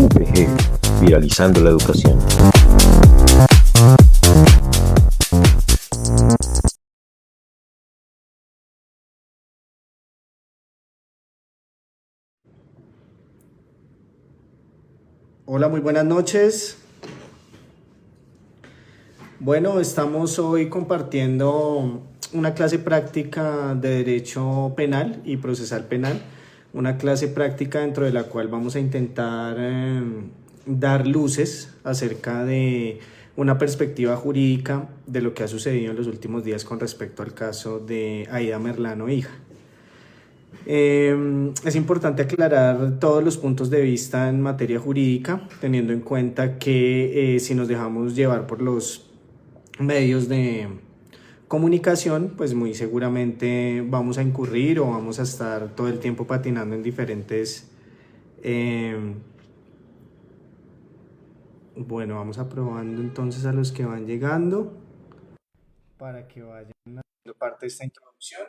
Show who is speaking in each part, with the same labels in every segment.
Speaker 1: UPG, viralizando la educación.
Speaker 2: Hola, muy buenas noches. Bueno, estamos hoy compartiendo una clase práctica de Derecho Penal y Procesal Penal, una clase práctica dentro de la cual vamos a intentar dar luces acerca de una perspectiva jurídica de lo que ha sucedido en los últimos días con respecto al caso de Aida Merlano hija. Es importante aclarar todos los puntos de vista en materia jurídica, teniendo en cuenta que si nos dejamos llevar por los medios de comunicación, pues muy seguramente vamos a incurrir o vamos a estar todo el tiempo patinando en diferentes... bueno, vamos aprobando entonces a los que van llegando para que vayan haciendo parte de esta introducción.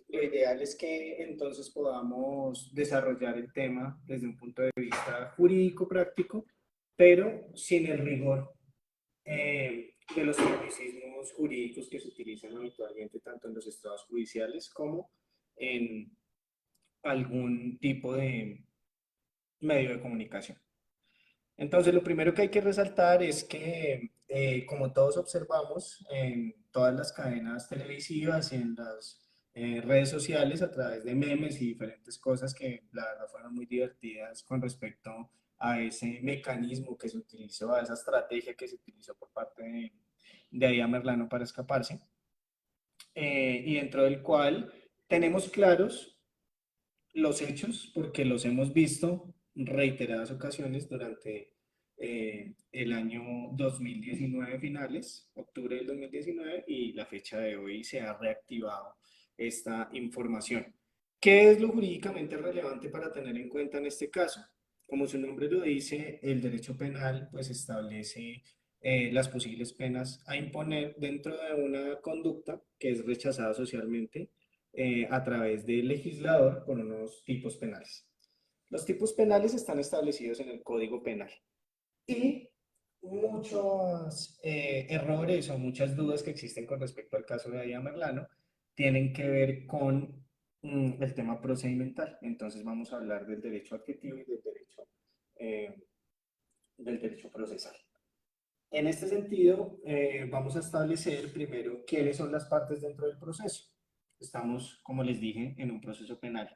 Speaker 2: Lo ideal es que entonces podamos desarrollar el tema desde un punto de vista jurídico práctico, pero sin el rigor de los tecnicismos jurídicos que se utilizan habitualmente tanto en los estados judiciales como en algún tipo de medio de comunicación. Entonces, lo primero que hay que resaltar es que, como todos observamos en todas las cadenas televisivas y en las redes sociales, a través de memes y diferentes cosas que la verdad fueron muy divertidas con respecto a ese mecanismo que se utilizó, a esa estrategia que se utilizó por parte de Aida Merlano para escaparse, y dentro del cual tenemos claros los hechos, porque los hemos visto reiteradas ocasiones durante el año 2019 finales, octubre del 2019, y la fecha de hoy se ha reactivado esta información. ¿Qué es lo jurídicamente relevante para tener en cuenta en este caso? Como su nombre lo dice, el derecho penal pues establece las posibles penas a imponer dentro de una conducta que es rechazada socialmente a través del legislador por unos tipos penales. Los tipos penales están establecidos en el Código Penal y muchos errores o muchas dudas que existen con respecto al caso de Aida Merlano tienen que ver con el tema procedimental. Entonces vamos a hablar del derecho adjetivo y eh, del derecho procesal. En este sentido, vamos a establecer primero quiénes son las partes dentro del proceso. Estamos, como les dije, en un proceso penal.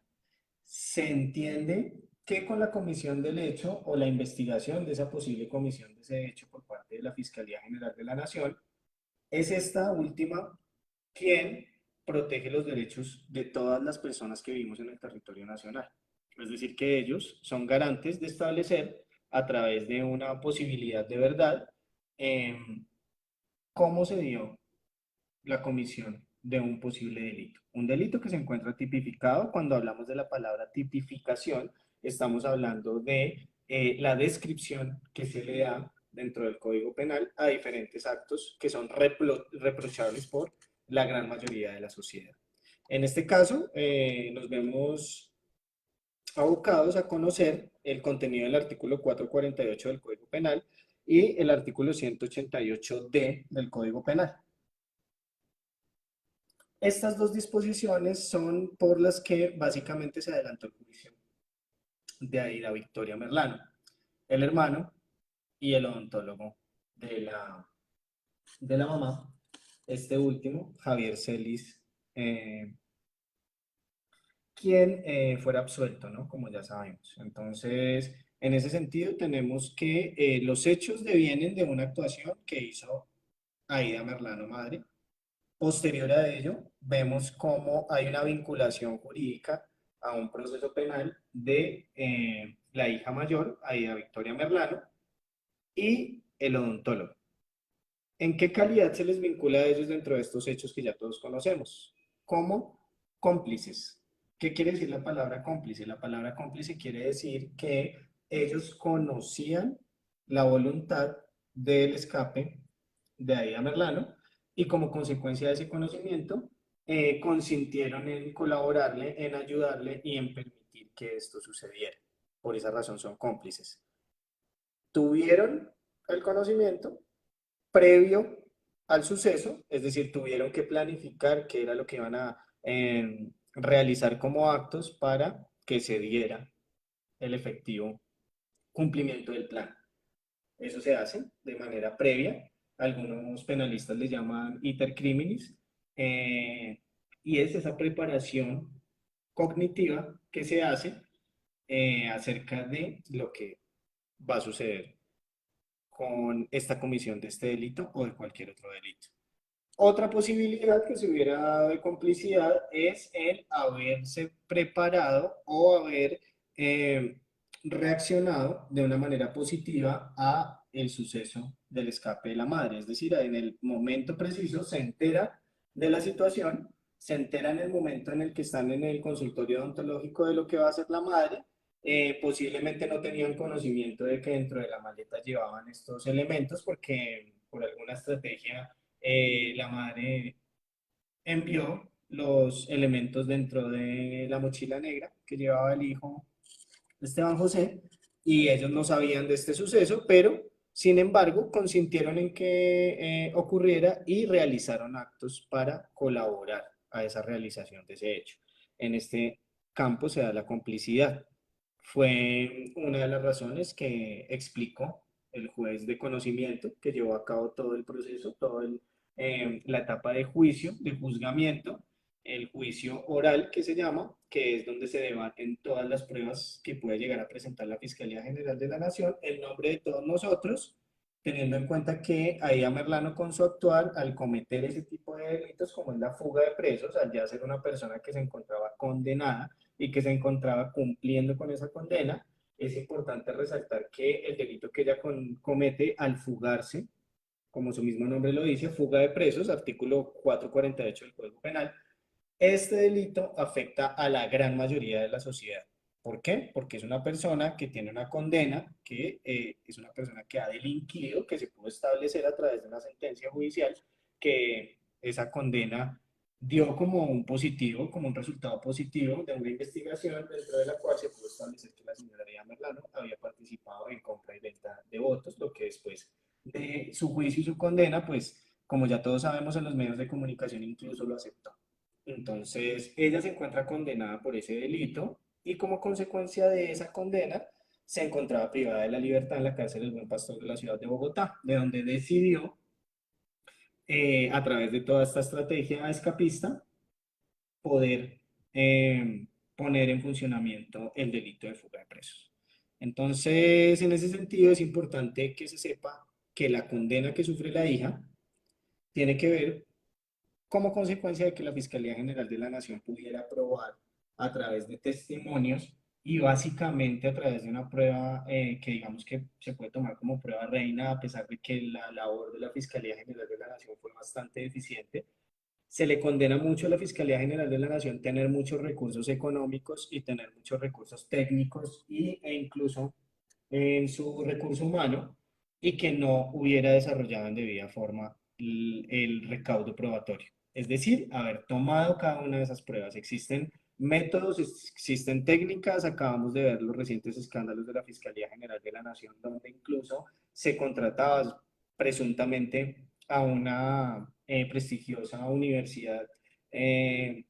Speaker 2: Se entiende que con la comisión del hecho o la investigación de esa posible comisión de ese hecho por parte de la Fiscalía General de la Nación, es esta última quien protege los derechos de todas las personas que vivimos en el territorio nacional. Es decir, que ellos son garantes de establecer a través de una posibilidad de verdad eh, cómo se dio la comisión de un posible delito. Un delito que se encuentra tipificado, cuando hablamos de la palabra tipificación, estamos hablando de la descripción que se le da dentro del Código Penal a diferentes actos que son reprochables por la gran mayoría de la sociedad. En este caso, nos vemos abocados a conocer el contenido del artículo 448 del Código Penal y el artículo 188D del Código Penal. Estas dos disposiciones son por las que básicamente se adelantó el juicio de Aida Victoria Merlano, el hermano y el odontólogo de la mamá, este último, Javier Celis, quien fuera absuelto, ¿no? Como ya sabemos. Entonces, en ese sentido, tenemos que los hechos devienen de una actuación que hizo Aida Merlano madre. Posterior a ello, vemos cómo hay una vinculación jurídica a un proceso penal de la hija mayor, Aida Victoria Merlano, y el odontólogo. ¿En qué calidad se les vincula a ellos dentro de estos hechos que ya todos conocemos? Como cómplices. ¿Qué quiere decir la palabra cómplice? La palabra cómplice quiere decir que ellos conocían la voluntad del escape de Aida Merlano y como consecuencia de ese conocimiento consintieron en colaborarle, en ayudarle y en permitir que esto sucediera. Por esa razón son cómplices. Tuvieron el conocimiento previo al suceso, es decir, tuvieron que planificar qué era lo que iban a realizar como actos para que se diera el efectivo cumplimiento del plan. Eso se hace de manera previa. Algunos penalistas le llaman iter criminis, eh, y es esa preparación cognitiva que se hace acerca de lo que va a suceder con esta comisión de este delito o de cualquier otro delito. Otra posibilidad que se hubiera dado de complicidad es el haberse preparado o haber eh, reaccionado de una manera positiva a el suceso del escape de la madre. Es decir, en el momento preciso se entera de la situación, se entera en el momento en el que están en el consultorio odontológico de lo que va a hacer la madre. Posiblemente no tenían conocimiento de que dentro de la maleta llevaban estos elementos porque por alguna estrategia la madre envió los elementos dentro de la mochila negra que llevaba el hijo Esteban José, y ellos no sabían de este suceso, pero sin embargo consintieron en que ocurriera y realizaron actos para colaborar a esa realización de ese hecho. En este campo se da la complicidad. Fue una de las razones que explicó el juez de conocimiento que llevó a cabo todo el proceso, toda la etapa de juicio, de juzgamiento, el juicio oral que se llama, que es donde se debaten todas las pruebas que puede llegar a presentar la Fiscalía General de la Nación en nombre de todos nosotros, teniendo en cuenta que ahí a Merlano con su actuar, al cometer ese tipo de delitos como es la fuga de presos, al ya ser una persona que se encontraba condenada y que se encontraba cumpliendo con esa condena, es importante resaltar que el delito que ella comete al fugarse, como su mismo nombre lo dice, fuga de presos, artículo 448 del Código Penal, este delito afecta a la gran mayoría de la sociedad. ¿Por qué? Porque es una persona que tiene una condena, que es una persona que ha delinquido, que se pudo establecer a través de una sentencia judicial, que esa condena dio como un positivo, como un resultado positivo de una investigación dentro de la cual se pudo establecer que la señora Díaz Merlano había participado en compra y venta de votos, lo que después de su juicio y su condena, pues como ya todos sabemos en los medios de comunicación incluso lo aceptó. Entonces, ella se encuentra condenada por ese delito y como consecuencia de esa condena se encontraba privada de la libertad en la cárcel del Buen Pastor de la ciudad de Bogotá, de donde decidió, a través de toda esta estrategia escapista, poder poner en funcionamiento el delito de fuga de presos. Entonces, en ese sentido, es importante que se sepa que la condena que sufre la hija tiene que ver como consecuencia de que la Fiscalía General de la Nación pudiera probar a través de testimonios y básicamente a través de una prueba que digamos que se puede tomar como prueba reina, a pesar de que la labor de la Fiscalía General de la Nación fue bastante deficiente. Se le condena mucho a la Fiscalía General de la Nación tener muchos recursos económicos y tener muchos recursos técnicos e incluso en su recurso humano y que no hubiera desarrollado en debida forma el recaudo probatorio. Es decir, haber tomado cada una de esas pruebas. Existen métodos, existen técnicas, acabamos de ver los recientes escándalos de la Fiscalía General de la Nación, donde incluso se contrataba presuntamente a una prestigiosa universidad eh,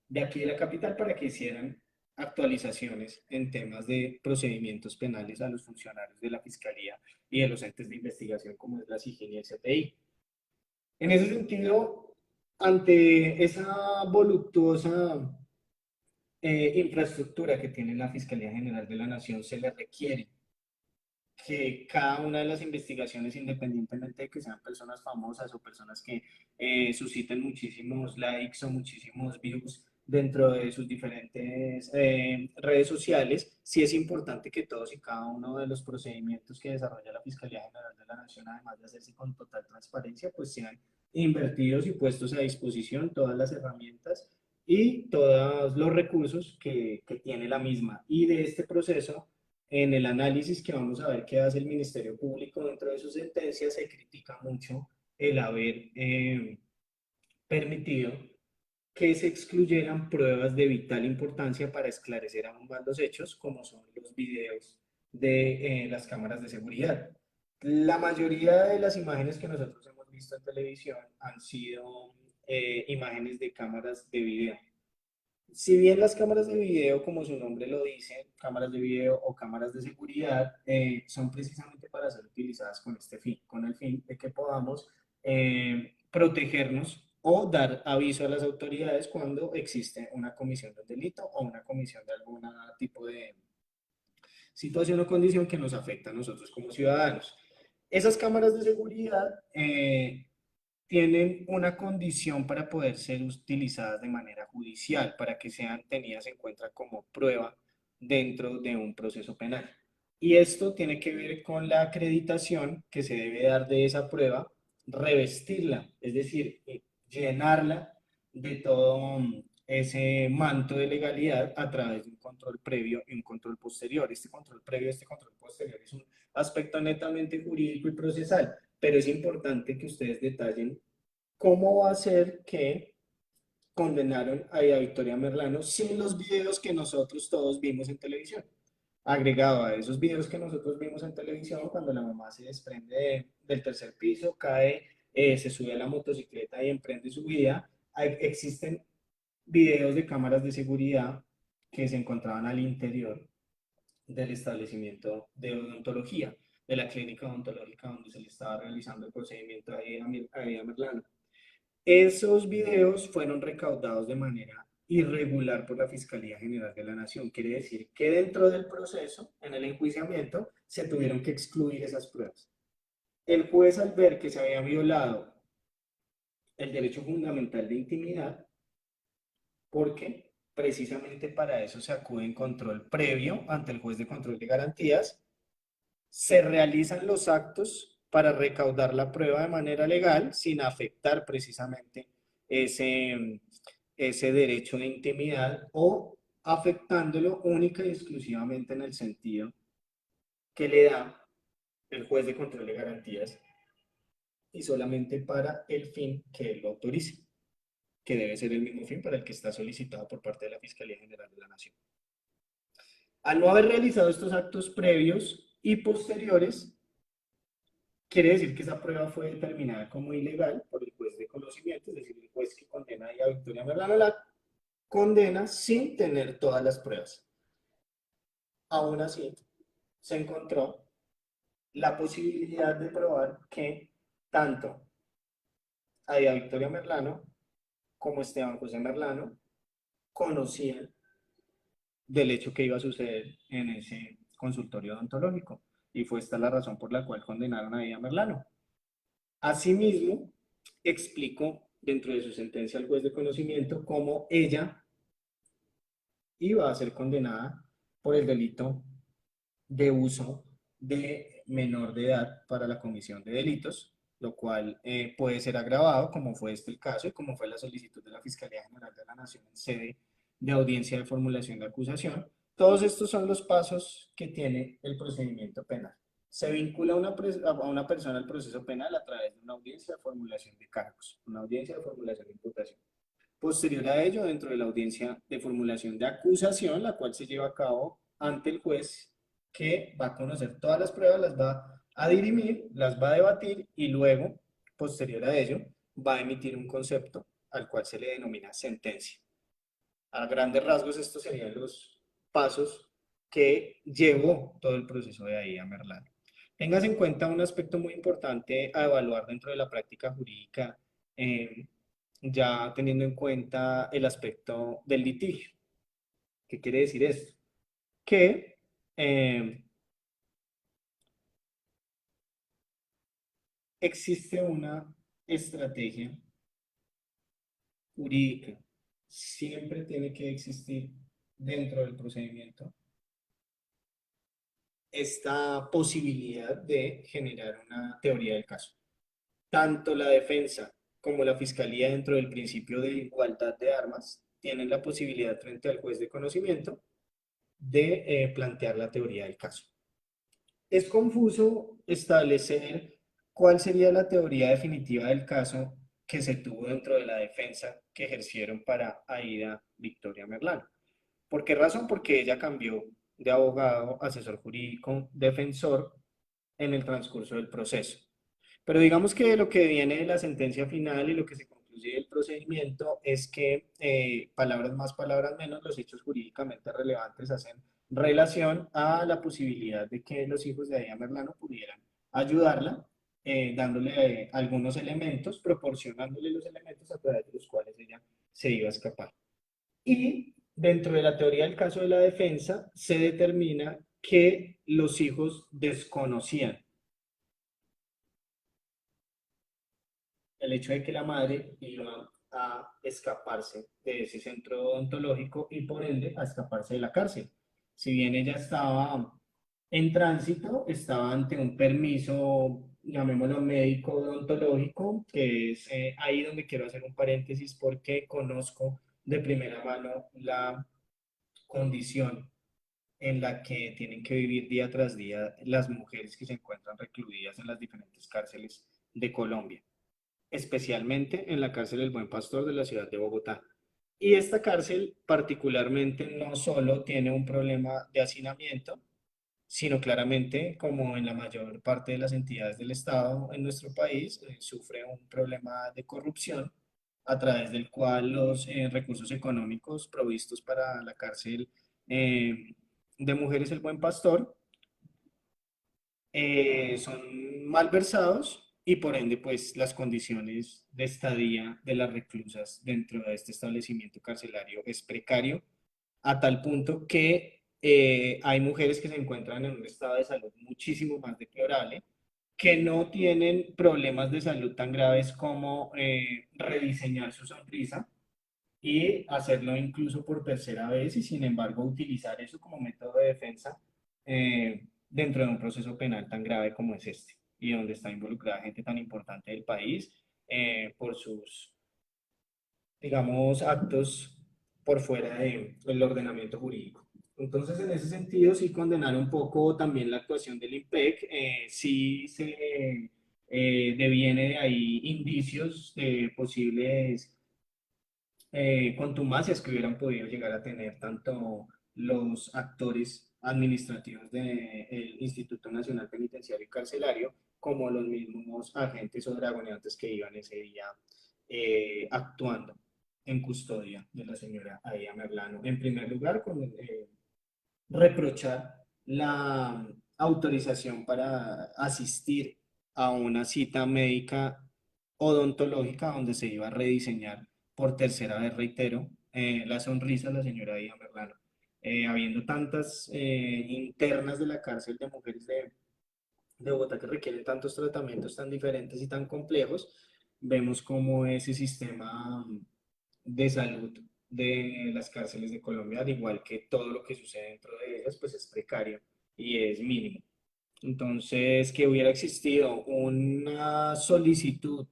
Speaker 2: de aquí de la capital para que hicieran actualizaciones en temas de procedimientos penales a los funcionarios de la Fiscalía y de los entes de investigación como es la SIGIN y el CTI. En ese sentido, ante esa voluptuosa infraestructura que tiene la Fiscalía General de la Nación, se le requiere que cada una de las investigaciones, independientemente de que sean personas famosas o personas que susciten muchísimos likes o muchísimos views dentro de sus diferentes redes sociales, sí es importante que todos y cada uno de los procedimientos que desarrolla la Fiscalía General de la Nación, además de hacerse con total transparencia, pues sean invertidos y puestos a disposición todas las herramientas y todos los recursos que tiene la misma. Y de este proceso en el análisis que vamos a ver que hace el Ministerio Público dentro de su sentencia, se critica mucho el haber permitido que se excluyeran pruebas de vital importancia para esclarecer aún más los hechos, como son los videos de las cámaras de seguridad. La mayoría de las imágenes que nosotros hemos visto en televisión han sido imágenes de cámaras de video. Si bien las cámaras de video, como su nombre lo dice, cámaras de video o cámaras de seguridad, son precisamente para ser utilizadas con este fin, con el fin de que podamos protegernos o dar aviso a las autoridades cuando existe una comisión de un delito o una comisión de algún tipo de situación o condición que nos afecta a nosotros como ciudadanos. Esas cámaras de seguridad tienen una condición para poder ser utilizadas de manera judicial, para que sean tenidas en cuenta como prueba dentro de un proceso penal. Y esto tiene que ver con la acreditación que se debe dar de esa prueba, revestirla, es decir, llenarla de todo ese manto de legalidad a través de un control previo y un control posterior. Este control previo y este control posterior es un aspecto netamente jurídico y procesal, pero es importante que ustedes detallen cómo va a ser que condenaron a Victoria Merlano sin los videos que nosotros todos vimos en televisión. Agregado a esos videos que nosotros vimos en televisión, cuando la mamá se desprende del tercer piso, cae, se sube a la motocicleta y emprende su vida, existen videos de cámaras de seguridad que se encontraban al interior del establecimiento de odontología, de la clínica odontológica donde se le estaba realizando el procedimiento a Ida Merlano. Esos videos fueron recaudados de manera irregular por la Fiscalía General de la Nación. Quiere decir que dentro del proceso, en el enjuiciamiento, se tuvieron que excluir esas pruebas. El juez, al ver que se había violado el derecho fundamental de intimidad, porque precisamente para eso se acude en control previo ante el juez de control de garantías, se realizan los actos para recaudar la prueba de manera legal sin afectar precisamente ese, ese derecho de intimidad o afectándolo única y exclusivamente en el sentido que le da el juez de control de garantías y solamente para el fin que él lo autorice, que debe ser el mismo fin para el que está solicitado por parte de la Fiscalía General de la Nación. Al no haber realizado estos actos previos y posteriores, quiere decir que esa prueba fue determinada como ilegal por el juez de conocimiento, es decir, el juez que condena a Victoria Merlano la condena sin tener todas las pruebas. Aún así, se encontró la posibilidad de probar que tanto a Victoria Merlano como Esteban José Merlano conocían del hecho que iba a suceder en ese consultorio odontológico. Y fue esta la razón por la cual condenaron a Ida Merlano. Asimismo, explicó dentro de su sentencia al juez de conocimiento cómo ella iba a ser condenada por el delito de uso de menor de edad para la comisión de delitos, lo cual puede ser agravado, como fue este el caso y como fue la solicitud de la Fiscalía General de la Nación en sede de audiencia de formulación de acusación. Todos estos son los pasos que tiene el procedimiento penal. Se vincula a una persona al proceso penal a través de una audiencia de formulación de cargos, una audiencia de formulación de imputación. Posterior a ello, dentro de la audiencia de formulación de acusación, la cual se lleva a cabo ante el juez, que va a conocer todas las pruebas, las va a dirimir, las va a debatir y luego, posterior a ello, va a emitir un concepto al cual se le denomina sentencia. A grandes rasgos, estos serían los pasos que llevó todo el proceso de ahí a Merlano. Tengas en cuenta un aspecto muy importante a evaluar dentro de la práctica jurídica, ya teniendo en cuenta el aspecto del litigio. ¿Qué quiere decir esto? Que existe una estrategia jurídica, siempre tiene que existir dentro del procedimiento esta posibilidad de generar una teoría del caso. Tanto la defensa como la fiscalía, dentro del principio de igualdad de armas, tienen la posibilidad frente al juez de conocimiento de plantear la teoría del caso. Es confuso establecer cuál sería la teoría definitiva del caso que se tuvo dentro de la defensa que ejercieron para Aida Victoria Merlano. ¿Por qué razón? Porque ella cambió de abogado, asesor jurídico, defensor en el transcurso del proceso. Pero digamos que lo que viene de la sentencia final y lo que se concluye del procedimiento es que, palabras más, palabras menos, los hechos jurídicamente relevantes hacen relación a la posibilidad de que los hijos de Aida Merlano pudieran ayudarla, dándole algunos elementos, proporcionándole los elementos a través de los cuales ella se iba a escapar. Y dentro de la teoría del caso de la defensa, se determina que los hijos desconocían el hecho de que la madre iba a escaparse de ese centro odontológico y por ende a escaparse de la cárcel. Si bien ella estaba en tránsito, estaba ante un permiso, llamémoslo médico odontológico, que es ahí donde quiero hacer un paréntesis porque conozco de primera mano la condición en la que tienen que vivir día tras día las mujeres que se encuentran recluidas en las diferentes cárceles de Colombia, especialmente en la cárcel El Buen Pastor de la ciudad de Bogotá. Y esta cárcel particularmente no solo tiene un problema de hacinamiento, sino claramente, como en la mayor parte de las entidades del Estado en nuestro país, sufre un problema de corrupción a través del cual los recursos económicos provistos para la cárcel de Mujeres El Buen Pastor son malversados y por ende pues las condiciones de estadía de las reclusas dentro de este establecimiento carcelario es precario a tal punto que hay mujeres que se encuentran en un estado de salud muchísimo más deplorable, que no tienen problemas de salud tan graves como rediseñar su sonrisa y hacerlo incluso por tercera vez y sin embargo utilizar eso como método de defensa dentro de un proceso penal tan grave como es este y donde está involucrada gente tan importante del país por sus, digamos, actos por fuera del ordenamiento jurídico. Entonces, en ese sentido, sí condenar un poco también la actuación del IMPEC, sí se deviene de ahí indicios de posibles contumacias que hubieran podido llegar a tener tanto los actores administrativos del Instituto Nacional Penitenciario y Carcelario como los mismos agentes o dragoneantes que iban ese día actuando en custodia de la señora Aida Merlano. En primer lugar, con reprochar la autorización para asistir a una cita médica odontológica donde se iba a rediseñar por tercera vez, reitero, la sonrisa de la señora Aida Merlano. Habiendo tantas internas de la cárcel de mujeres de Bogotá que requieren tantos tratamientos tan diferentes y tan complejos, vemos cómo ese sistema de salud de las cárceles de Colombia, al igual que todo lo que sucede dentro de ellas, pues es precario y es mínimo. Entonces, que hubiera existido una solicitud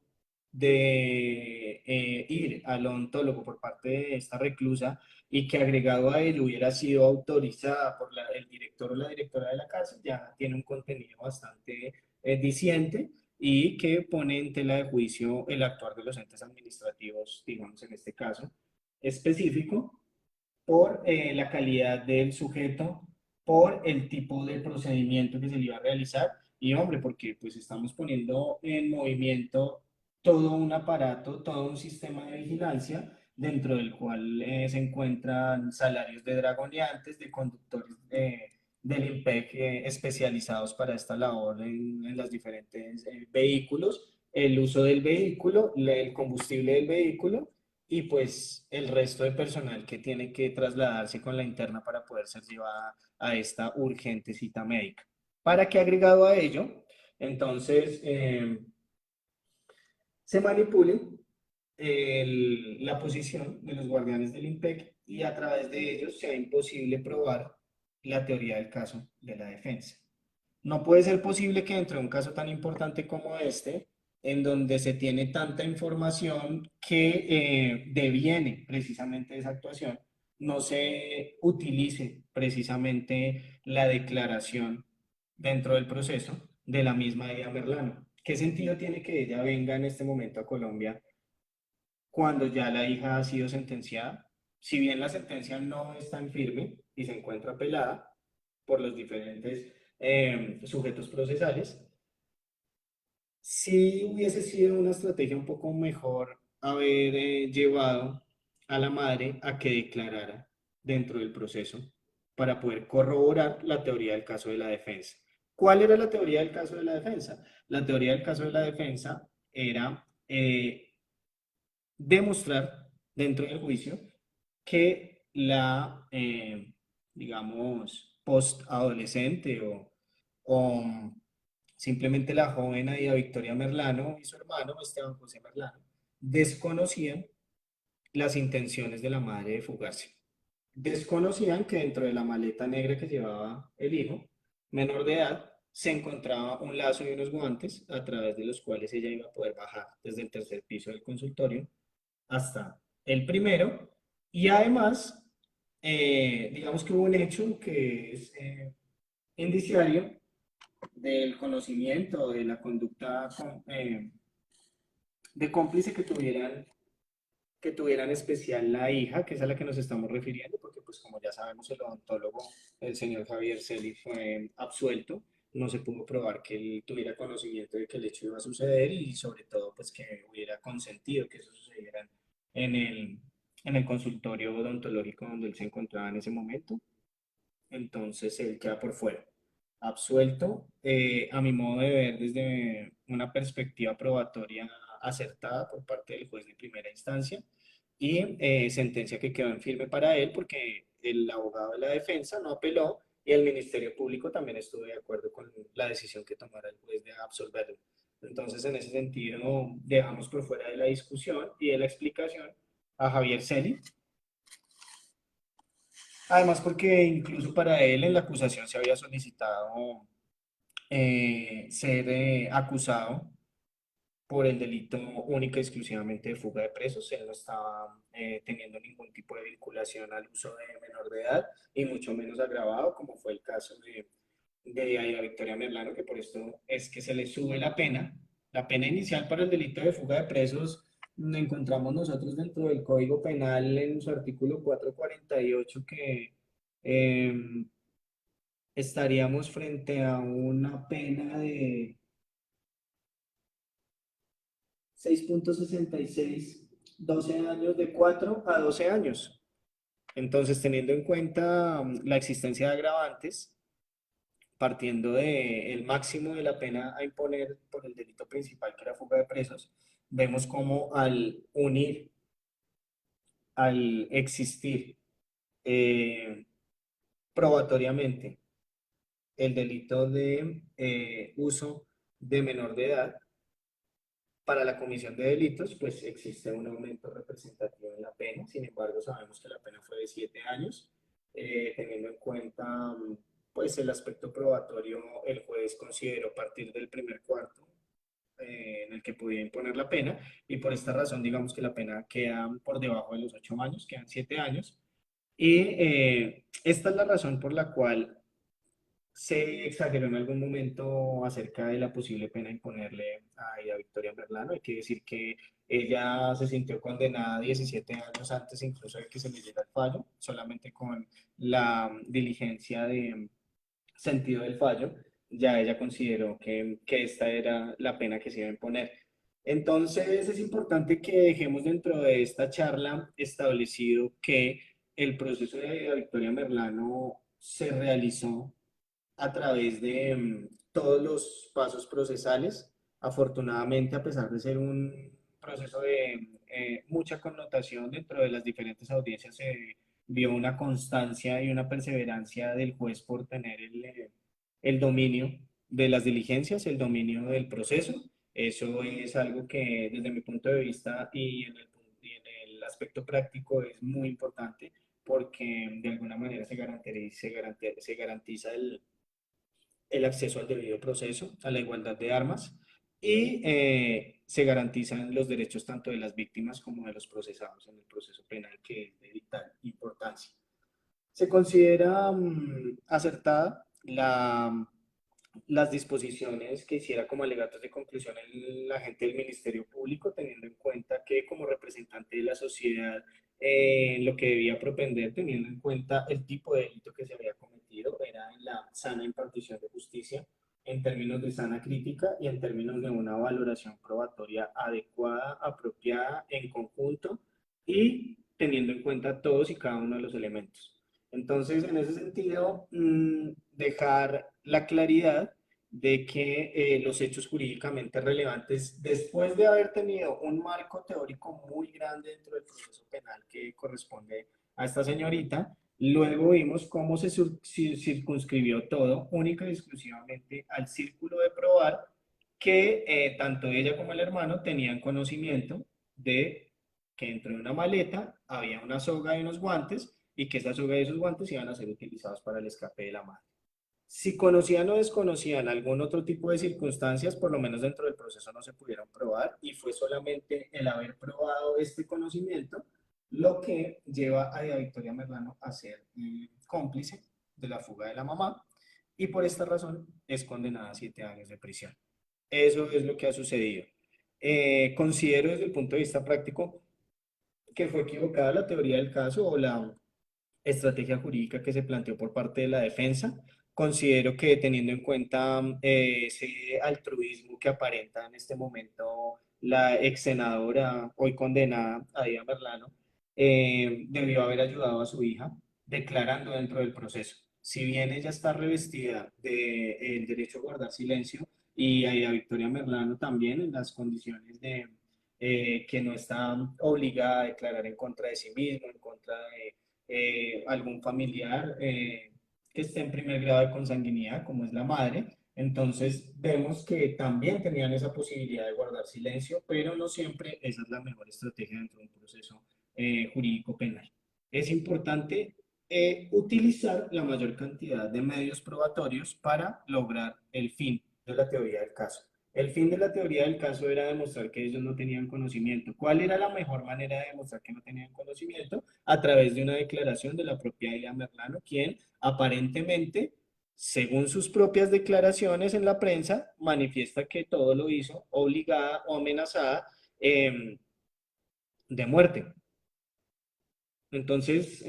Speaker 2: de ir al odontólogo por parte de esta reclusa y que agregado a él hubiera sido autorizada por el director o la directora de la cárcel, ya tiene un contenido bastante diciente y que pone en tela de juicio el actuar de los entes administrativos, digamos en este caso específico, por la calidad del sujeto, por el tipo de procedimiento que se le iba a realizar y hombre, porque pues estamos poniendo en movimiento todo un aparato, todo un sistema de vigilancia dentro del cual se encuentran salarios de dragoneantes, de conductores del IMPEC especializados para esta labor en los diferentes vehículos, el uso del vehículo, el combustible del vehículo y pues el resto de personal que tiene que trasladarse con la interna para poder ser llevada a esta urgente cita médica. Para que agregado a ello, entonces se manipule la posición de los guardianes del IMPEC y a través de ellos sea imposible probar la teoría del caso de la defensa. No puede ser posible que dentro de un caso tan importante como este, en donde se tiene tanta información que deviene precisamente de esa actuación, no se utilice precisamente la declaración dentro del proceso de la misma Ella Merlano. ¿Qué sentido tiene que ella venga en este momento a Colombia cuando ya la hija ha sido sentenciada. Si bien la sentencia no está en firme y se encuentra apelada por los diferentes sujetos procesales, sí hubiese sido una estrategia un poco mejor haber llevado a la madre a que declarara dentro del proceso para poder corroborar la teoría del caso de la defensa. ¿Cuál era la teoría del caso de la defensa? La teoría del caso de la defensa era demostrar dentro del juicio que digamos, post-adolescente o simplemente la joven Aida Victoria Merlano y su hermano Esteban José Merlano desconocían las intenciones de la madre de fugarse. Desconocían que dentro de la maleta negra que llevaba el hijo, menor de edad, se encontraba un lazo y unos guantes a través de los cuales ella iba a poder bajar desde el tercer piso del consultorio hasta el primero. Y además, digamos que hubo un hecho que es indiciario del conocimiento, de la conducta de cómplice que tuvieran especial la hija, que es a la que nos estamos refiriendo, porque pues como ya sabemos el odontólogo, el señor Javier Celi fue absuelto, no se pudo probar que él tuviera conocimiento de que el hecho iba a suceder y sobre todo pues que hubiera consentido que eso sucediera en en el consultorio odontológico donde él se encontraba en ese momento. Entonces él queda por fuera. Absuelto, a mi modo de ver, desde una perspectiva probatoria acertada por parte del juez de primera instancia y sentencia que quedó en firme para él porque el abogado de la defensa no apeló y el Ministerio Público también estuvo de acuerdo con la decisión que tomara el juez de absolverlo. Entonces, en ese sentido, dejamos por fuera de la discusión y de la explicación a Javier Celi. Además, porque incluso para él en la acusación se había solicitado ser acusado por el delito única y exclusivamente de fuga de presos. Él no estaba teniendo ningún tipo de vinculación al uso de menor de edad y mucho menos agravado, como fue el caso de Aida Victoria Merlano, que por esto es que se le sube la pena. La pena inicial para el delito de fuga de presos encontramos nosotros dentro del Código Penal en su artículo 448 que eh, estaríamos frente a una pena de 6.66, 12 años, de 4 a 12 años. Entonces, teniendo en cuenta la existencia de agravantes, partiendo del máximo de la pena a imponer por el delito principal, que era fuga de presos, vemos como al unir, al existir eh, probatoriamente el delito de uso de menor de edad, para la comisión de delitos, pues existe un aumento representativo en la pena. Sin embargo, sabemos que la pena fue de 7 años. Teniendo en cuenta pues el aspecto probatorio, el juez consideró partir del primer cuarto en el que podía imponer la pena, y por esta razón digamos que la pena queda por debajo de los 8 años, quedan 7 años. Y esta es la razón por la cual se exageró en algún momento acerca de la posible pena imponerle a Aida Victoria Merlano. Hay que decir que ella se sintió condenada a 17 años antes incluso de que se le diera el fallo, solamente con la diligencia de sentido del fallo, ya ella consideró que esta era la pena que se iba a imponer. Entonces es importante que dejemos dentro de esta charla establecido que el proceso de Aida Victoria Merlano se realizó a través de todos los pasos procesales. Afortunadamente, a pesar de ser un proceso de mucha connotación dentro de las diferentes audiencias, se vio una constancia y una perseverancia del juez por tener el dominio de las diligencias, el dominio del proceso. Eso es algo que desde mi punto de vista y en el aspecto práctico es muy importante porque de alguna manera se garantiza el acceso al debido proceso, a la igualdad de armas y se garantizan los derechos tanto de las víctimas como de los procesados en el proceso penal, que es de vital importancia. Se considera acertada las disposiciones que hiciera como alegatos de conclusión el agente del Ministerio Público, teniendo en cuenta que como representante de la sociedad, lo que debía propender, teniendo en cuenta el tipo de delito que se había cometido, era en la sana impartición de justicia, en términos de sana crítica y en términos de una valoración probatoria adecuada, apropiada, en conjunto y teniendo en cuenta todos y cada uno de los elementos. Entonces, en ese sentido, dejar la claridad de que los hechos jurídicamente relevantes, después de haber tenido un marco teórico muy grande dentro del proceso penal que corresponde a esta señorita, luego vimos cómo se circunscribió todo única y exclusivamente al círculo de probar que tanto ella como el hermano tenían conocimiento de que dentro de una maleta había una soga y unos guantes y que esa soga y esos guantes iban a ser utilizados para el escape de la madre. Si conocían o desconocían algún otro tipo de circunstancias, por lo menos dentro del proceso no se pudieron probar y fue solamente el haber probado este conocimiento lo que lleva a Victoria Merlano a ser cómplice de la fuga de la mamá y por esta razón es condenada a 7 años de prisión. Eso es lo que ha sucedido. Considero desde el punto de vista práctico que fue equivocada la teoría del caso o la estrategia jurídica que se planteó por parte de la defensa. Considero que teniendo en cuenta ese altruismo que aparenta en este momento la ex senadora, hoy condenada, Aida Merlano, debió haber ayudado a su hija declarando dentro del proceso. Si bien ella está revestida del derecho a guardar silencio y Aida Victoria Merlano también en las condiciones de que no está obligada a declarar en contra de sí mismo, en contra de algún familiar que esté en primer grado de consanguinidad, como es la madre. Entonces vemos que también tenían esa posibilidad de guardar silencio, pero no siempre esa es la mejor estrategia dentro de un proceso jurídico penal. Es importante utilizar la mayor cantidad de medios probatorios para lograr el fin de la teoría del caso. El fin de la teoría del caso era demostrar que ellos no tenían conocimiento. ¿Cuál era la mejor manera de demostrar que no tenían conocimiento? A través de una declaración de la propia Aida Merlano, quien aparentemente, según sus propias declaraciones en la prensa, manifiesta que todo lo hizo obligada o amenazada de muerte. Entonces,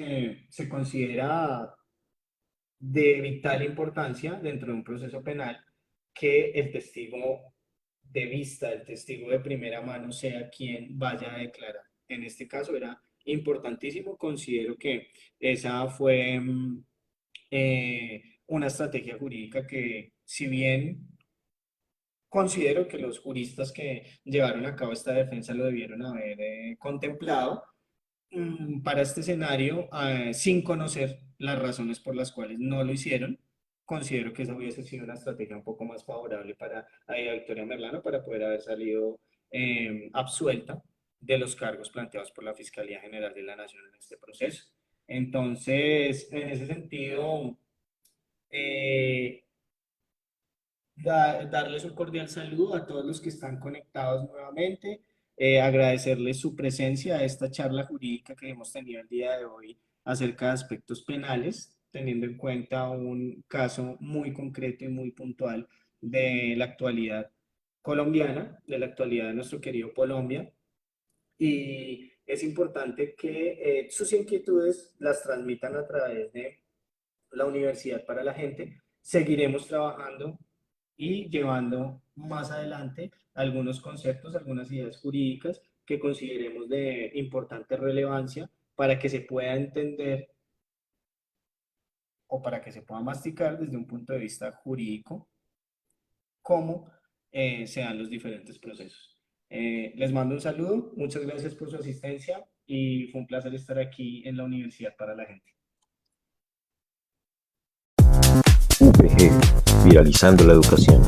Speaker 2: se considera de vital importancia dentro de un proceso penal que el testigo de vista, el testigo de primera mano, sea quien vaya a declarar. En este caso era importantísimo, considero que esa fue una estrategia jurídica que, si bien considero que los juristas que llevaron a cabo esta defensa lo debieron haber contemplado, para este escenario, sin conocer las razones por las cuales no lo hicieron, considero que esa hubiese sido una estrategia un poco más favorable para Victoria Merlano para poder haber salido absuelta de los cargos planteados por la Fiscalía General de la Nación en este proceso. Entonces, en ese sentido, eh, darles un cordial saludo a todos los que están conectados nuevamente, agradecerles su presencia a esta charla jurídica que hemos tenido el día de hoy acerca de aspectos penales, teniendo en cuenta un caso muy concreto y muy puntual de la actualidad colombiana, de la actualidad de nuestro querido Colombia. Y es importante que sus inquietudes las transmitan a través de la Universidad para la Gente. Seguiremos trabajando y llevando más adelante algunos conceptos, algunas ideas jurídicas que consideremos de importante relevancia para que se pueda entender o para que se pueda masticar desde un punto de vista jurídico cómo se dan los diferentes procesos. Les mando un saludo, muchas gracias por su asistencia y fue un placer estar aquí en la Universidad para la Gente.
Speaker 1: UPG, viralizando la educación.